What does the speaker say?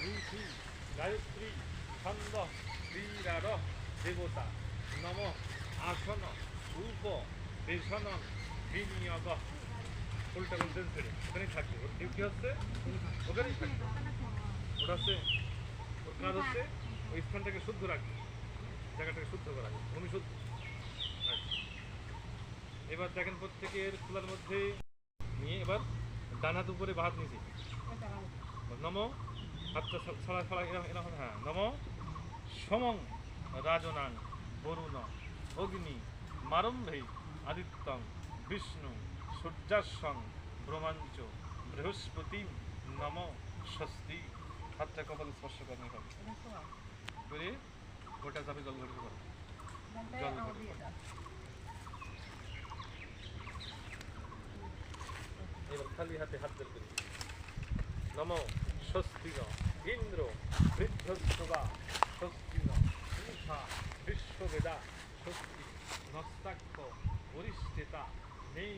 ঋষি গায়ত্রী ছন্দ ক্রীড়ার দেবতা নম আসন রূপ বেসন বিনিয়োগ উল্টা বলতেন ছেড়ে ওখানেই থাকবে ওর ডিউটি হচ্ছে ওখানেই থাকবে ওটা হচ্ছে ওর কাজ হচ্ছে ওই স্থানটাকে শুদ্ধ রাখবে জায়গাটাকে শুদ্ধ করা ভূমি শুদ্ধ। এবার দেখেন প্রত্যেকের খোলার মধ্যে নিয়ে এবার ডান হাত উপরে বাহাত নিচে নম হাতটা ছড়া ছড়া এরকম হ্যাঁ নম সমং রাজনাং বরুণ অগ্নি মারম্ভে আদিত্যং বিষ্ণু সূর্যাসং ব্রহ্মাঞ্চ বৃহস্পতি নম স্বস্তি। হাতটা কপালে স্পর্শ করেন করে ওটা যাবে জল ভরে করো জল ভরে এবার খালি হাতে হাত বের করি নম স্বস্তিন ইন্দ্র বৃদ্ধস্বা স্বস্তিন উষা বিশ্ববেদা স্বস্তি নস্তাক্ষ বরিষ্ঠেতা নেই